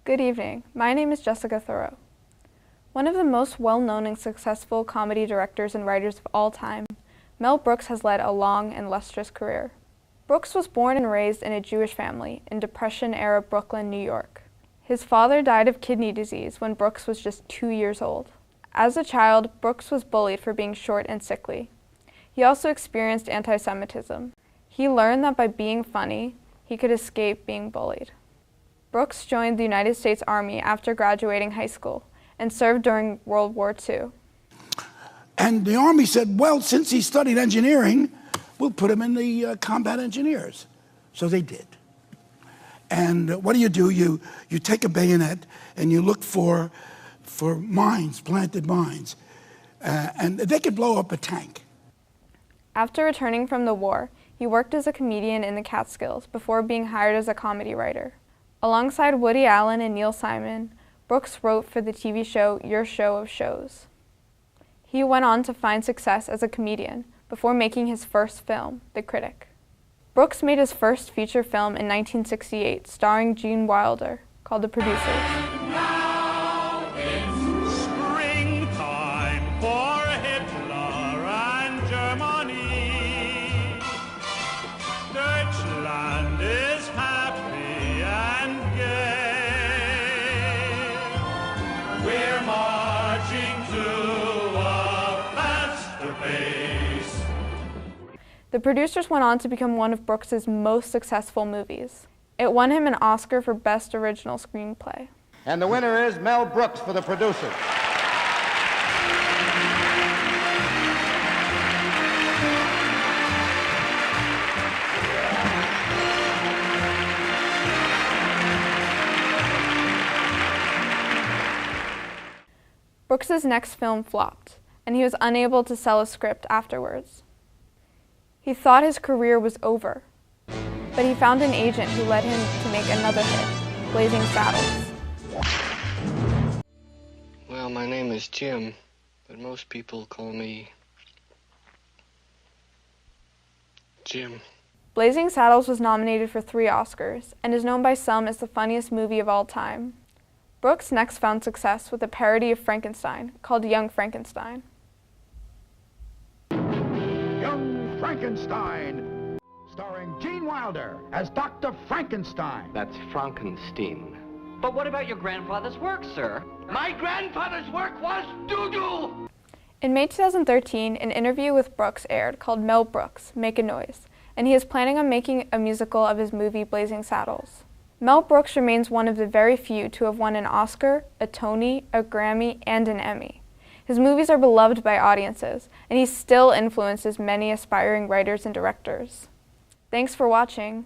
Good evening. My name is Jessica Tharaud. One of the most well-known and successful comedy directors and writers of all time, Mel Brooks has led a long and lustrous career. Brooks was born and raised in a Jewish family in Depression-era Brooklyn, New York. His father died of kidney disease when Brooks was just 2 years old. As a child, Brooks was bullied for being short and sickly. He also experienced anti-Semitism. He learned that by being funny, he could escape being bullied. Brooks joined the United States Army after graduating high school and served during World War II. And the Army said, well, since he studied engineering, we'll put him in the combat engineers. So they did. And what do? You take a bayonet and you look for mines, planted mines. And they could blow up a tank. After returning from the war, he worked as a comedian in the Catskills before being hired as a comedy writer. Alongside Woody Allen and Neil Simon, Brooks wrote for the TV show Your Show of Shows. He went on to find success as a comedian before making his first film, The Critic. Brooks made his first feature film in 1968, starring Gene Wilder, called The Producers. We're marching to a faster pace. The Producers went on to become one of Brooks's most successful movies. It won him an Oscar for Best Original Screenplay. And the winner is Mel Brooks for The Producers. Brooks's next film flopped, and he was unable to sell a script afterwards. He thought his career was over, but he found an agent who led him to make another hit, Blazing Saddles. Well, my name is Jim, but most people call me Jim. Blazing Saddles was nominated for 3 Oscars and is known by some as the funniest movie of all time. Brooks next found success with a parody of Frankenstein called Young Frankenstein. Young Frankenstein, starring Gene Wilder as Dr. Frankenstein. That's Frankenstein. But what about your grandfather's work, sir? My grandfather's work was doo-doo! In May 2013, an interview with Brooks aired called Mel Brooks, Make a Noise, and he is planning on making a musical of his movie Blazing Saddles. Mel Brooks remains one of the very few to have won an Oscar, a Tony, a Grammy, and an Emmy. His movies are beloved by audiences, and he still influences many aspiring writers and directors. Thanks for watching.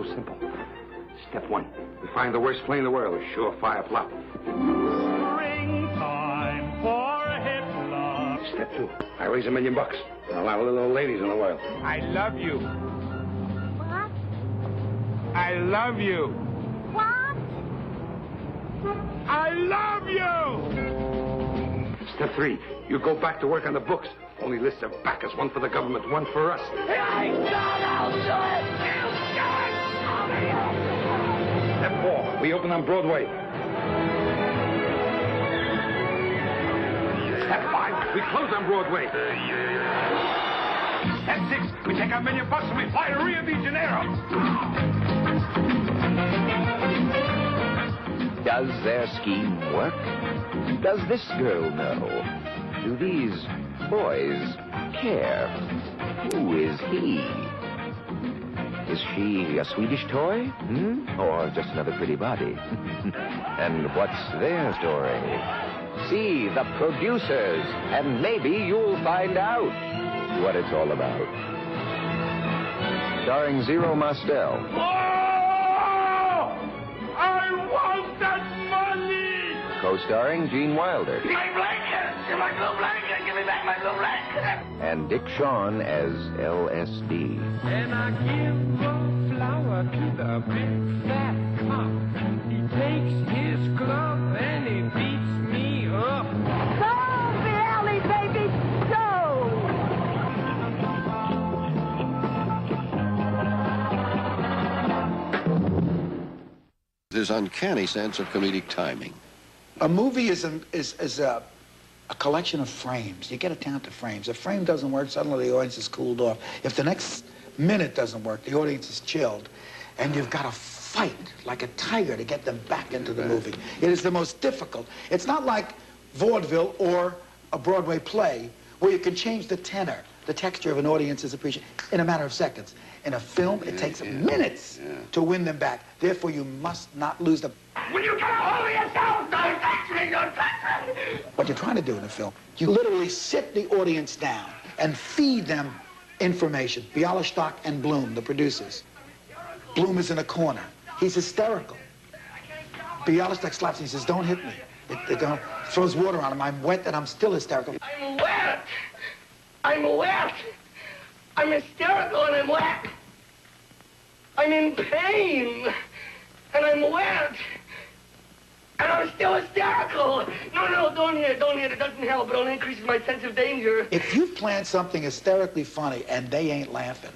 so simple. Step one, we find the worst plane in the world, a surefire plot. Springtime for Hitler. Step two, I raise $1 million. I'll allow the little ladies in the world. I love you. What? I love you. What? I love you! Step three, you go back to work on the books. Only lists of backers, one for the government, one for us. Step four, we open on Broadway. Step five, we close on Broadway. Step six, we take $1 million and we fly to Rio de Janeiro. Does their scheme work? Does this girl know? Do these boys care? Who is he? Is she a Swedish toy? Or just another pretty body? And what's their story? See the producers, and maybe you'll find out what it's all about. Starring Zero Mostel. I want that money! Co-starring Gene Wilder. My blanket! My blue blanket! Give me back my blue blanket! And Dick Shawn as LSD. And I give a flower to the big fat cop. He takes his glove and he beats me up. Go the alley, baby! Go! This uncanny sense of comedic timing. A movie is a collection of frames. You get it down to frames. If a frame doesn't work, suddenly the audience is cooled off. If the next minute doesn't work, the audience is chilled. And you've got to fight like a tiger to get them back into the movie. It is the most difficult. It's not like vaudeville or a Broadway play where you can change the tenor, the texture of an audience's appreciation in a matter of seconds. In a film, it takes minutes to win them back. Therefore, you must not lose them. Will you get a hold of yourself? Don't touch me! Don't touch me! What you're trying to do in a film, you literally sit the audience down and feed them information. Bialystok and Bloom, the producers. Bloom is in a corner. He's hysterical. Bialystok slaps him. He says, "Don't hit me." It throws water on him. I'm wet and I'm still hysterical. I'm wet! I'm wet! I'm hysterical and I'm wet! I'm in pain! And I'm wet! And I'm still hysterical! No, don't hit. It doesn't help. It only increases my sense of danger. If you've planned something hysterically funny and they ain't laughing,